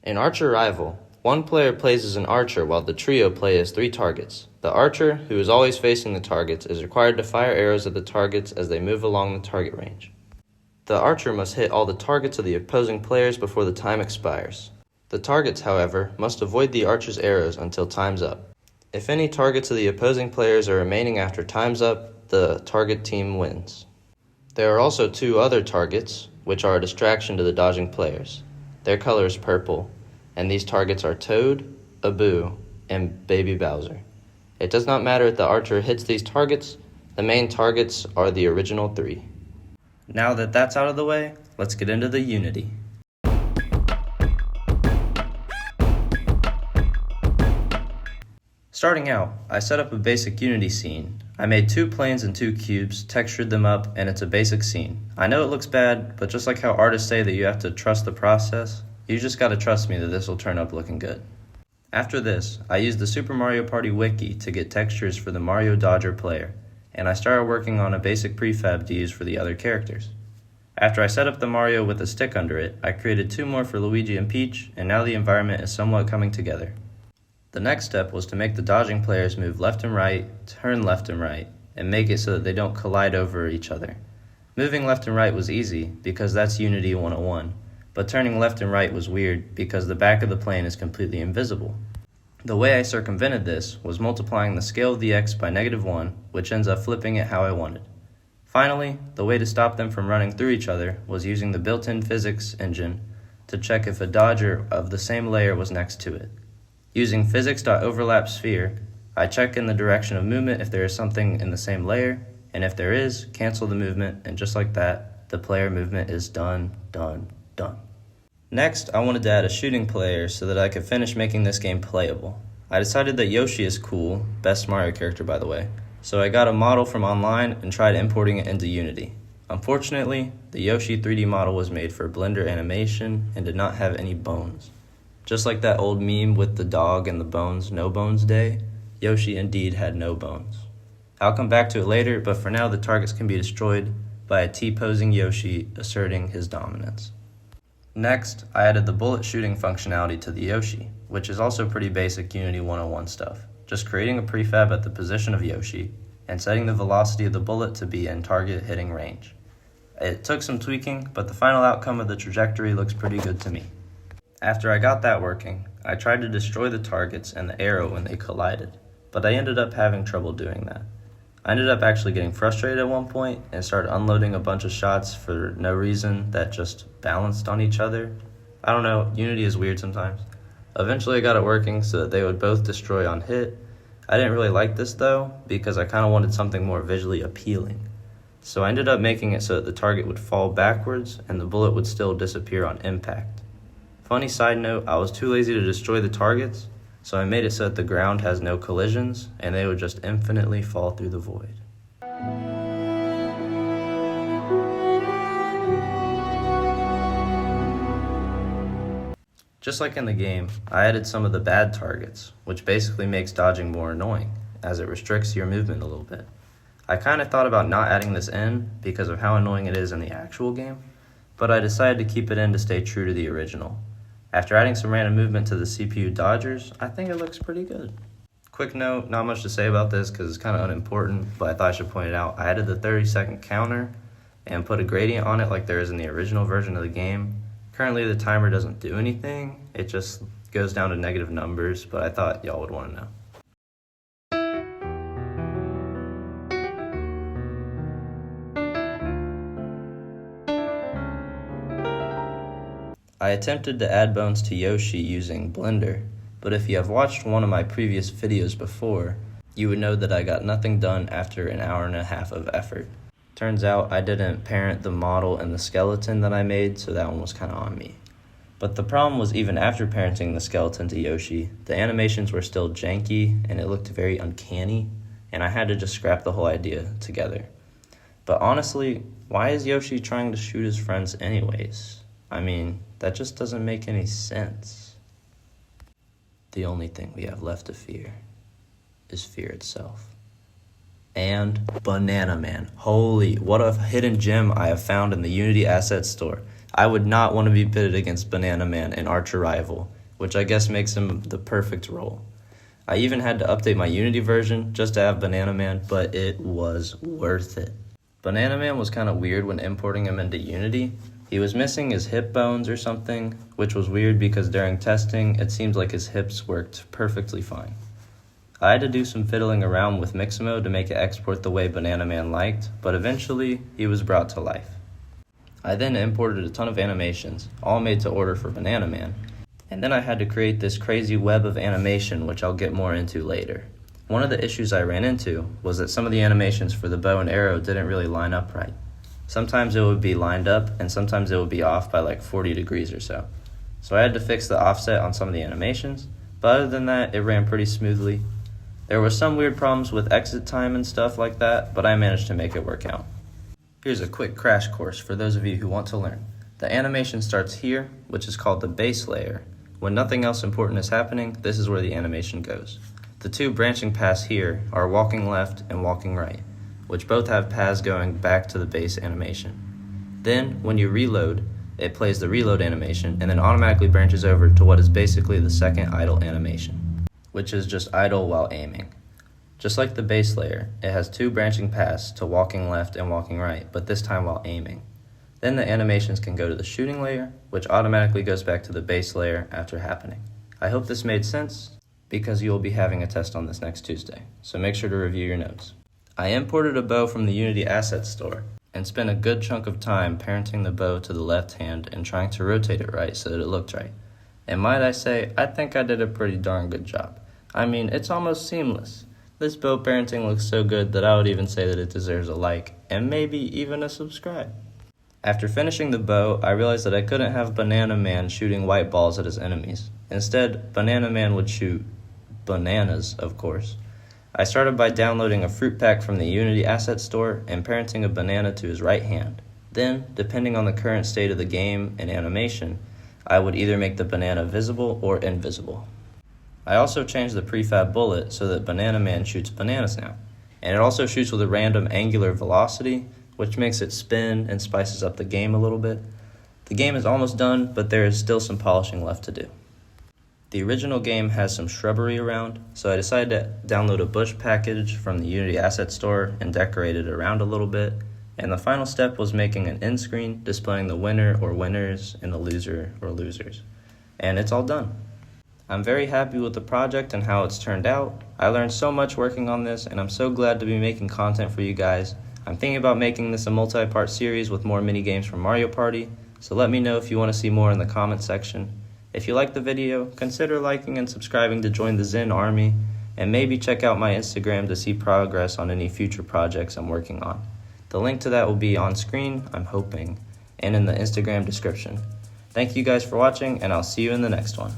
In Archer-ival, one player plays as an archer while the trio play as 3 targets. The archer, who is always facing the targets, is required to fire arrows at the targets as they move along the target range. The archer must hit all the targets of the opposing players before the time expires. The targets, however, must avoid the archer's arrows until time's up. If any targets of the opposing players are remaining after time's up, the target team wins. There are also 2 other targets, which are a distraction to the dodging players. Their color is purple, and these targets are Toad, Abu, and Baby Bowser. It does not matter if the archer hits these targets, the main targets are the original 3. Now that that's out of the way, let's get into the Unity. Starting out, I set up a basic Unity scene. I made 2 planes and 2 cubes, textured them up, and it's a basic scene. I know it looks bad, but just like how artists say that you have to trust the process, you just gotta trust me that this will turn up looking good. After this, I used the Super Mario Party wiki to get textures for the Mario Dodger player, and I started working on a basic prefab to use for the other characters. After I set up the Mario with a stick under it, I created 2 more for Luigi and Peach, and now the environment is somewhat coming together. The next step was to make the dodging players move left and right, turn left and right, and make it so that they don't collide over each other. Moving left and right was easy, because that's Unity 101, but turning left and right was weird because the back of the plane is completely invisible. The way I circumvented this was multiplying the scale of the x by -1, which ends up flipping it how I wanted. Finally, the way to stop them from running through each other was using the built-in physics engine to check if a dodger of the same layer was next to it. Using physics.overlapSphere, I check in the direction of movement if there is something in the same layer, and if there is, cancel the movement, and just like that, the player movement is done. Next, I wanted to add a shooting player so that I could finish making this game playable. I decided that Yoshi is cool, best Mario character by the way, so I got a model from online and tried importing it into Unity. Unfortunately, the Yoshi 3D model was made for Blender animation and did not have any bones. Just like that old meme with the dog and the bones, no bones day, Yoshi indeed had no bones. I'll come back to it later, but for now the targets can be destroyed by a T-posing Yoshi asserting his dominance. Next, I added the bullet shooting functionality to the Yoshi, which is also pretty basic Unity 101 stuff. Just creating a prefab at the position of Yoshi, and setting the velocity of the bullet to be in target hitting range. It took some tweaking, but the final outcome of the trajectory looks pretty good to me. After I got that working, I tried to destroy the targets and the arrow when they collided, but I ended up having trouble doing that. I ended up actually getting frustrated at one point and started unloading a bunch of shots for no reason that just balanced on each other. I don't know, Unity is weird sometimes. Eventually I got it working so that they would both destroy on hit. I didn't really like this though, because I kind of wanted something more visually appealing. So I ended up making it so that the target would fall backwards and the bullet would still disappear on impact. Funny side note, I was too lazy to destroy the targets, so I made it so that the ground has no collisions and they would just infinitely fall through the void. Just like in the game, I added some of the bad targets, which basically makes dodging more annoying, as it restricts your movement a little bit. I kind of thought about not adding this in because of how annoying it is in the actual game, but I decided to keep it in to stay true to the original. After adding some random movement to the CPU dodgers, I think it looks pretty good. Quick note, not much to say about this because it's kind of unimportant, but I thought I should point it out. I added the 30-second counter and put a gradient on it like there is in the original version of the game. Currently the timer doesn't do anything, it just goes down to negative numbers, but I thought y'all would want to know. I attempted to add bones to Yoshi using Blender, but if you have watched one of my previous videos before, you would know that I got nothing done after an hour and a half of effort. Turns out I didn't parent the model and the skeleton that I made, so that one was kind of on me. But the problem was even after parenting the skeleton to Yoshi, the animations were still janky and it looked very uncanny, and I had to just scrap the whole idea together. But honestly, why is Yoshi trying to shoot his friends anyways? I mean, that just doesn't make any sense. The only thing we have left to fear is fear itself. And Banana Man. Holy, what a hidden gem I have found in the Unity Assets Store. I would not want to be pitted against Banana Man in Archer-ival, which I guess makes him the perfect role. I even had to update my Unity version just to have Banana Man, but it was worth it. Banana Man was kind of weird when importing him into Unity. He was missing his hip bones or something, which was weird because during testing, it seemed like his hips worked perfectly fine. I had to do some fiddling around with mix mode to make it export the way Banana Man liked, but eventually, he was brought to life. I then imported a ton of animations, all made to order for Banana Man, and then I had to create this crazy web of animation, which I'll get more into later. One of the issues I ran into was that some of the animations for the bow and arrow didn't really line up right. Sometimes it would be lined up, and sometimes it would be off by like 40 degrees or so. So I had to fix the offset on some of the animations, but other than that, it ran pretty smoothly. There were some weird problems with exit time and stuff like that, but I managed to make it work out. Here's a quick crash course for those of you who want to learn. The animation starts here, which is called the base layer. When nothing else important is happening, this is where the animation goes. The two branching paths here are walking left and walking right, which both have paths going back to the base animation. Then, when you reload, it plays the reload animation and then automatically branches over to what is basically the second idle animation, which is just idle while aiming. Just like the base layer, it has two branching paths to walking left and walking right, but this time while aiming. Then the animations can go to the shooting layer, which automatically goes back to the base layer after happening. I hope this made sense, because you will be having a test on this next Tuesday, so make sure to review your notes. I imported a bow from the Unity Assets store, and spent a good chunk of time parenting the bow to the left hand and trying to rotate it right so that it looked right. And might I say, I think I did a pretty darn good job. I mean, it's almost seamless. This bow parenting looks so good that I would even say that it deserves a like, and maybe even a subscribe. After finishing the bow, I realized that I couldn't have Banana Man shooting white balls at his enemies. Instead, Banana Man would shoot bananas, of course. I started by downloading a fruit pack from the Unity Asset Store and parenting a banana to his right hand. Then, depending on the current state of the game and animation, I would either make the banana visible or invisible. I also changed the prefab bullet so that Banana Man shoots bananas now. And it also shoots with a random angular velocity, which makes it spin and spices up the game a little bit. The game is almost done, but there is still some polishing left to do. The original game has some shrubbery around, so I decided to download a bush package from the Unity Asset Store and decorate it around a little bit. And the final step was making an end screen displaying the winner or winners and the loser or losers. And it's all done. I'm very happy with the project and how it's turned out. I learned so much working on this, and I'm so glad to be making content for you guys. I'm thinking about making this a multi-part series with more mini-games from Mario Party, so let me know if you want to see more in the comment section. If you liked the video, consider liking and subscribing to join the Zen Army, and maybe check out my Instagram to see progress on any future projects I'm working on. The link to that will be on screen, I'm hoping, and in the Instagram description. Thank you guys for watching, and I'll see you in the next one.